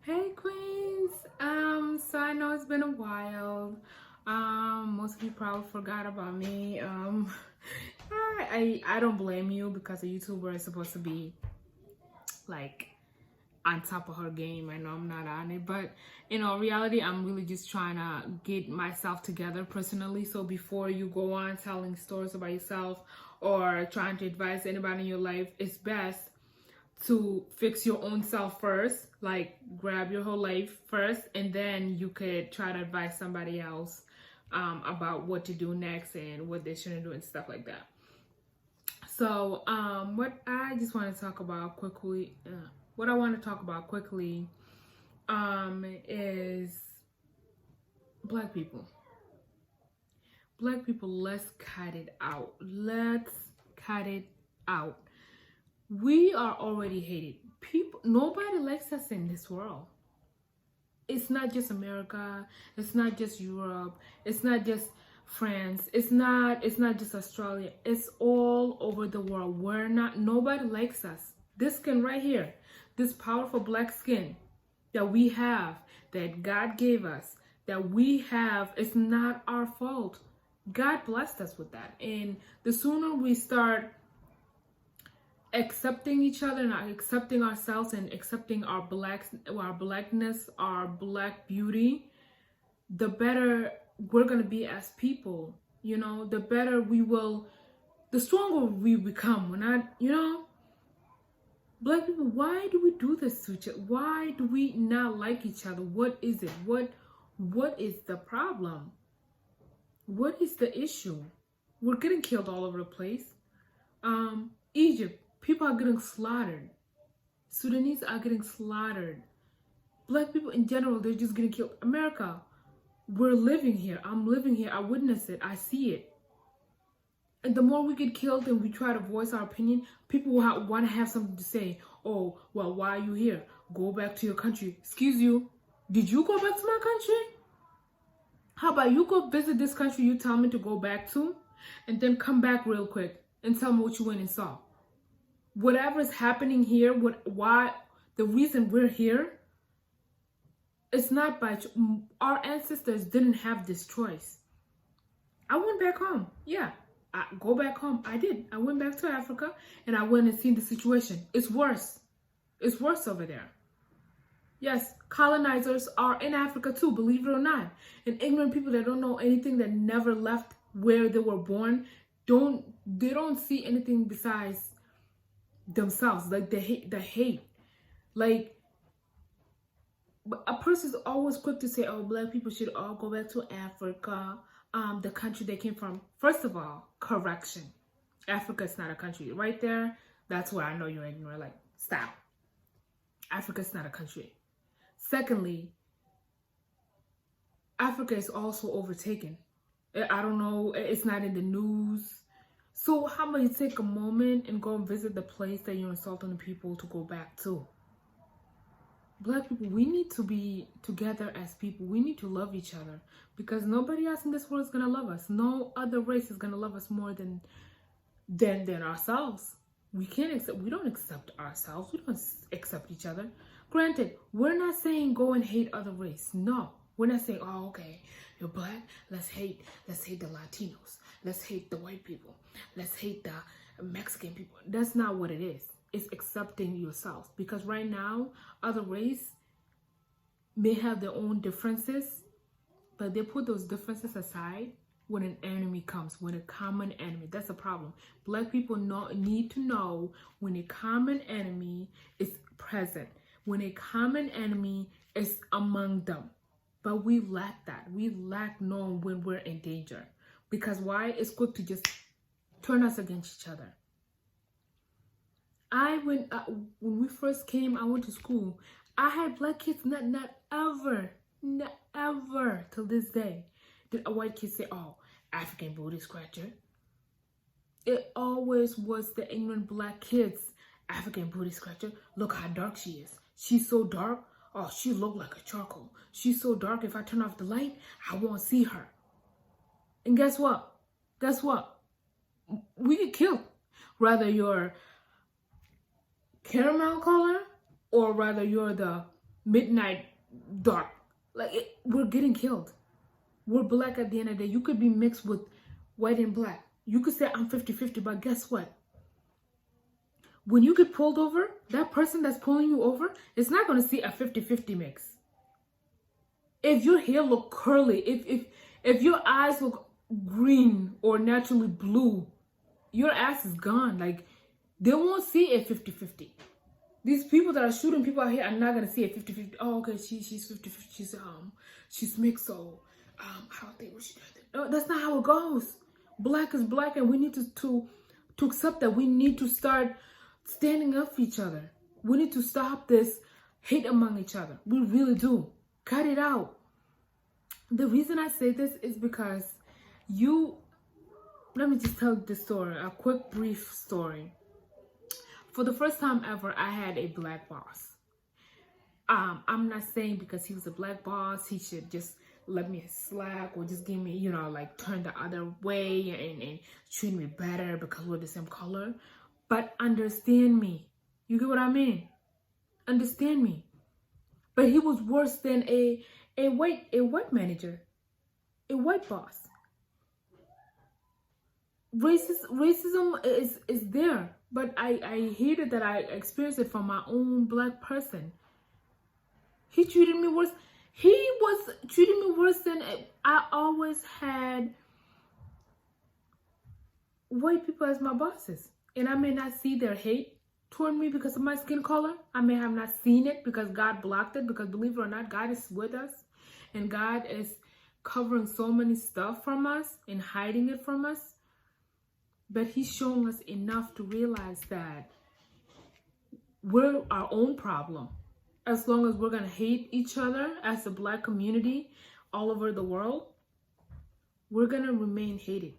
Hey Queens. So I know it's been a while. Most of you probably forgot about me. I don't blame you because a YouTuber is supposed to be like on top of her game. I know I'm not on it, but in all reality, I'm really just trying to get myself together personally. So before you go on telling stories about yourself or trying to advise anybody in your life, it's best to fix your own self first, like grab your whole life first, and then you could try to advise somebody else about what to do next and what they shouldn't do and stuff like that. So, what I just want to talk about quickly, is Black people. Black people, let's cut it out. Let's cut it out. We are already hated. People, nobody likes us in this world. It's not just America. It's not just Europe. It's not just France. It's not just Australia. It's all over the world. Nobody likes us. This skin right here, this powerful black skin that we have, that God gave us, that we have, it's not our fault. God blessed us with that. And the sooner we start accepting each other and accepting ourselves and accepting our blackness, our black beauty, the better we're gonna be as people. You know, the better the stronger we become. We're not, Black people, why do we do this to each other? Why do we not like each other? What is it? What is the problem? What is the issue? We're getting killed all over the place. Egypt, people are getting slaughtered. Sudanese are getting slaughtered. Black people in general, they're just getting killed. America, we're living here. I'm living here. I witness it. I see it. And the more we get killed and we try to voice our opinion, people will want to have something to say. Oh, well, why are you here? Go back to your country. Excuse you. Did you go back to my country? How about you go visit this country you tell me to go back to, and then come back real quick and tell me what you went and saw. Whatever is happening here, the reason we're here, it's not by our ancestors didn't have this choice. I went back home. Yeah, I go back home. I did. I went back to Africa and I went and seen the situation. It's worse. It's worse over there. Yes, colonizers are in Africa too, believe it or not. And ignorant people that don't know anything, that never left where they were born, they don't see anything besides themselves. Like the hate. Like, a person's always quick to say, oh, Black people should all go back to Africa, the country they came from. First of all, correction. Africa is not a country. Right there, that's where I know you're ignorant. Like, stop. Africa is not a country. Secondly, Africa is also overtaken. I don't know, it's not in the news. So how about you take a moment and go and visit the place that you're insulting the people to go back to? Black people, we need to be together as people. We need to love each other because nobody else in this world is going to love us. No other race is going to love us more than ourselves. We don't accept ourselves. We don't accept each other. Granted, we're not saying go and hate other race. No, we're not saying, oh, okay, you're Black, let's hate the Latinos. Let's hate the white people. Let's hate the Mexican people. That's not what it is. It's accepting yourself. Because right now, other race may have their own differences, but they put those differences aside when an enemy comes, when a common enemy. That's a problem. Black people need to know when a common enemy is present, when a common enemy is among them. But we lack that. We lack knowing when we're in danger. Because why? It's quick to just turn us against each other. When we first came, I went to school. I had Black kids, not ever till this day did a white kid say, oh, African booty scratcher. It always was the ignorant Black kids. African booty scratcher. Look how dark she is. She's so dark. Oh, she looked like a charcoal. She's so dark, if I turn off the light, I won't see her. And guess what? We get killed. Rather you're caramel color, or rather you're the midnight dark. Like, we're getting killed. We're black at the end of the day. You could be mixed with white and black. You could say I'm 50-50, but guess what? When you get pulled over, that person that's pulling you over is not going to see a 50-50 mix. If your hair look curly, if your eyes look green or naturally blue, your ass is gone. Like, they won't see a 50-50. These people that are shooting people out here are not going to see a 50-50. Oh, okay, she's 50-50. She's mixed, so I don't think we should do that. No, that's not how it goes. Black is black, and we need to accept that. We need to start standing up for each other. We need to stop this hate among each other. We really do. Cut it out. The reason I say this is because let me just tell this story, a quick, brief story. For the first time ever, I had a black boss. I'm not saying because he was a black boss, he should just let me slack or just give me, like turn the other way and treat me better because we're the same color. But understand me. You get what I mean? Understand me. But he was worse than a white manager, a white boss. Racism is there, but I hated that I experienced it from my own black person. He treated me worse. He was treating me worse than I always had white people as my bosses. And I may not see their hate toward me because of my skin color. I may have not seen it because God blocked it. Because believe it or not, God is with us. And God is covering so many stuff from us and hiding it from us. But he's showing us enough to realize that we're our own problem. As long as we're going to hate each other as a black community all over the world, we're going to remain hated.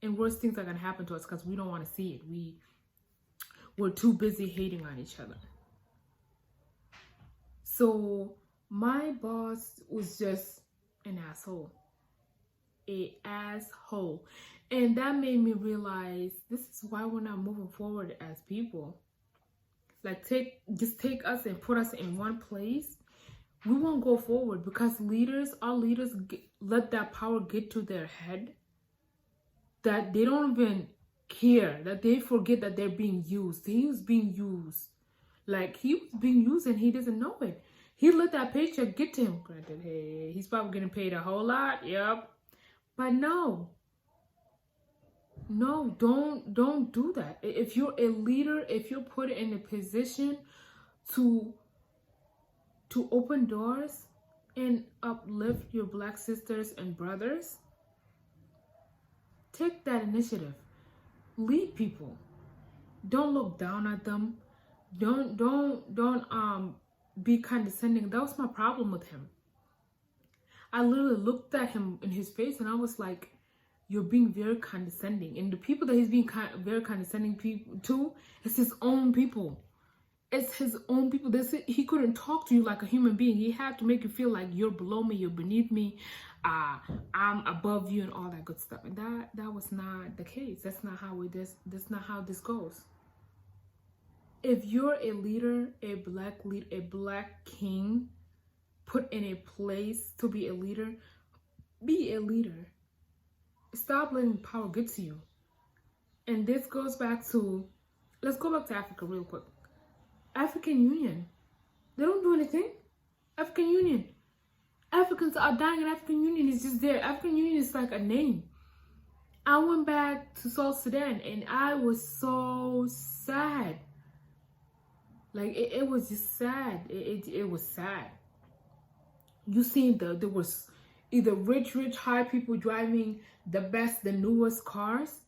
And worse things are going to happen to us because we don't want to see it. We're too busy hating on each other. So my boss was just an asshole. A asshole. And that made me realize this is why we're not moving forward as people. Like, just take us and put us in one place. We won't go forward because our leaders let that power get to their head that they don't even care, that they forget that they're being used. He was being used. Like, he was being used and he doesn't know it. He let that paycheck get to him. Granted, hey, he's probably getting paid a whole lot. Yep. But no, don't do that. If you're a leader, if you're put in a position to open doors and uplift your black sisters and brothers, take that initiative. Lead people. Don't look down at them. Don't be condescending. That was my problem with him. I literally looked at him in his face and I was like, you're being very condescending. And the people that he's being very condescending to, it's his own people. It's his own people. He couldn't talk to you like a human being. He had to make you feel like you're below me, you're beneath me, I'm above you and all that good stuff. And that was not the case. That's not how that's not how this goes. If you're a leader, a black king, put in a place to be a leader, be a leader. Stop letting power get to you. And this goes back to, let's go back to Africa real quick. African Union. They don't do anything. African Union. Africans are dying and African Union is just there. African Union is like a name. I went back to South Sudan and I was so sad. Like, it was just sad. It was sad. You seen there was either rich, high people driving the newest cars,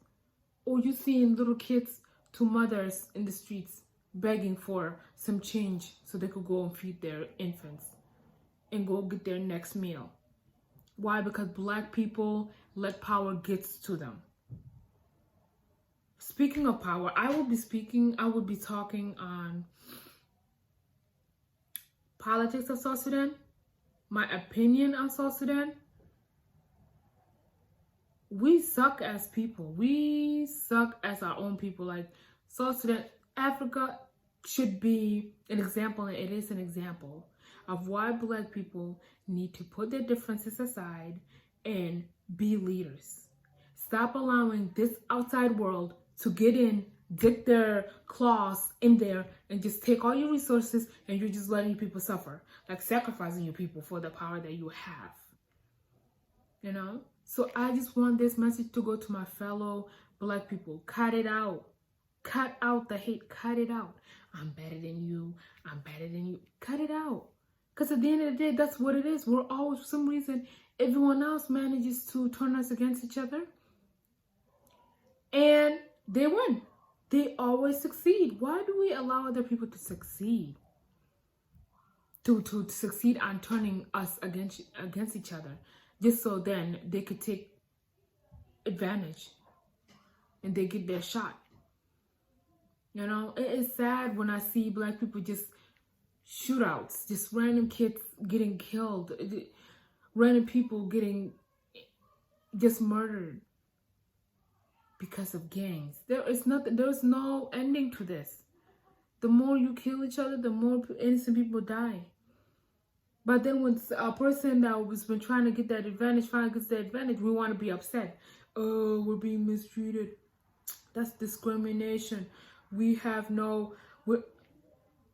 or you seeing little kids to mothers in the streets begging for some change so they could go and feed their infants and go get their next meal. Why? Because black people let power get to them. Speaking of power, I will be talking on politics of South Sudan, my opinion on South Sudan. We suck as people. We suck as our own people. Like, South Sudan, Africa should be an example, and it is an example. of why Black people need to put their differences aside and be leaders. Stop allowing this outside world to get in, dig their claws in there, and just take all your resources, and you're just letting people suffer, like sacrificing your people for the power that you have. You know? So I just want this message to go to my fellow Black people. Cut it out. Cut out the hate. Cut it out. I'm better than you. I'm better than you. Cut it out. Because at the end of the day, that's what it is. We're always, for some reason, everyone else manages to turn us against each other. And they win. They always succeed. Why do we allow other people to succeed? To succeed on turning us against each other. Just so then they could take advantage. And they get their shot. You know, it is sad when I see Black people just shootouts, just random kids getting killed, random people getting just murdered because of gangs. There's no ending to this. The more you kill each other, the more innocent people die. But then when a person that was been trying to get that advantage finally gets that advantage, we want to be upset. Oh, we're being mistreated. That's discrimination. We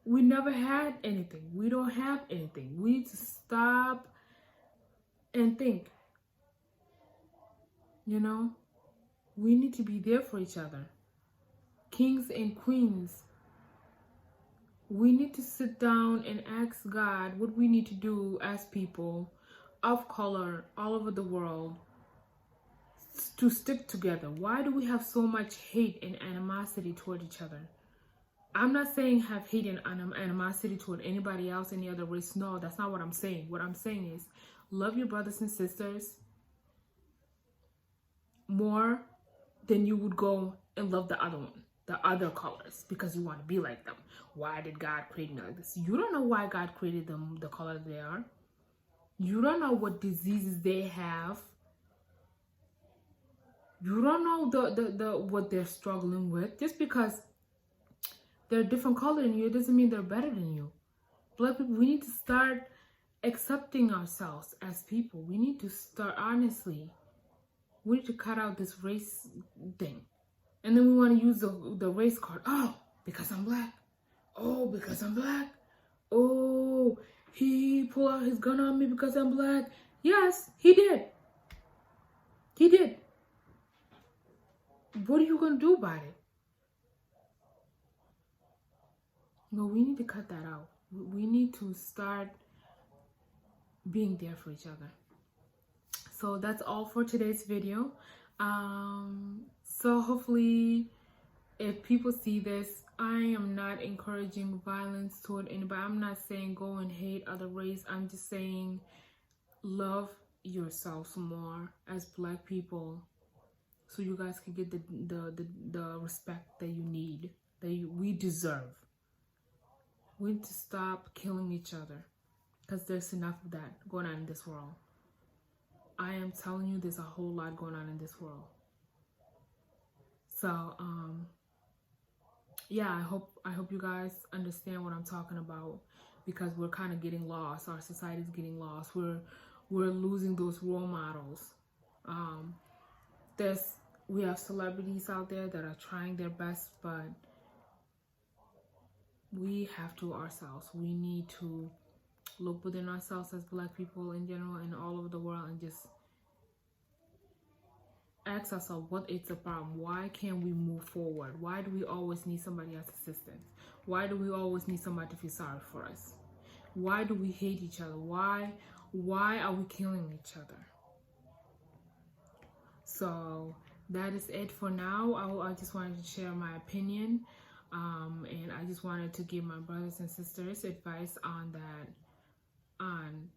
never had anything. We don't have anything. We need to stop and think. You know? We need to be there for each other. Kings and queens. We need to sit down and ask God what we need to do as people of color all over the world to stick together. Why do we have so much hate and animosity toward each other? I'm not saying have hate and animosity toward anybody else, any other race. No, that's not what I'm saying. What I'm saying is love your brothers and sisters more than you would go and love the other one, the other colors, because you want to be like them. Why did God create me like this? You don't know why God created them the color they are. You don't know what diseases they have. You don't know the what they're struggling with. Just because they're a different color than you, it doesn't mean they're better than you. Black people, we need to start accepting ourselves as people. We need to start, honestly, we need to cut out this race thing. And then we want to use the race card. Oh, because I'm Black. Oh, because I'm Black. Oh, he pulled out his gun on me because I'm Black. Yes, he did. He did. What are you going to do about it? No, we need to cut that out. We need to start being there for each other. So that's all for today's video. So hopefully, if people see this, I am not encouraging violence toward anybody. I'm not saying go and hate other race. I'm just saying love yourselves more as Black people, so you guys can get the respect that you need, that we deserve. We need to stop killing each other, because there's enough of that going on in this world. I am telling you, there's a whole lot going on in this world. So, yeah, I hope you guys understand what I'm talking about, because we're kind of getting lost. Our society's getting lost. We're losing those role models. We have celebrities out there that are trying their best, but we have to ourselves. We need to look within ourselves as Black people in general and all over the world, and just ask ourselves, what is the problem? Why can't we move forward? Why do we always need somebody else's assistance? Why do we always need somebody to feel sorry for us? Why do we hate each other? Why are we killing each other? So that is it for now. I just wanted to share my opinion, and I just wanted to give my brothers and sisters advice on that, on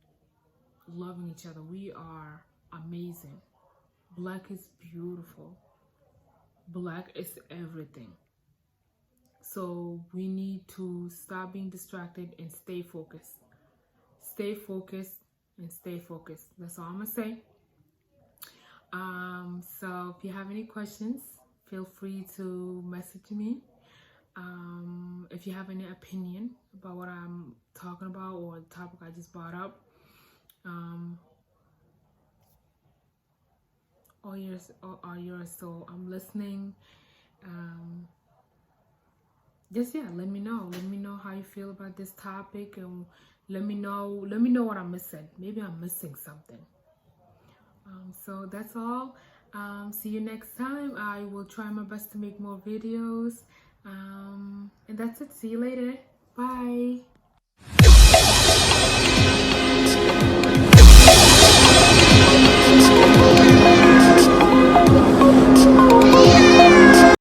loving each other. We are amazing. Black is beautiful. Black is everything. So we need to stop being distracted and stay focused. Stay focused and stay focused. That's all I'm gonna say. So if you have any questions, feel free to message me. If you have any opinion about what I'm talking about or the topic I just brought up, all yours. So I'm listening. Just let me know. Let me know how you feel about this topic, and let me know what I'm missing. Maybe I'm missing something. So that's all. See you next time. I will try my best to make more videos. And that's it. See you later. Bye.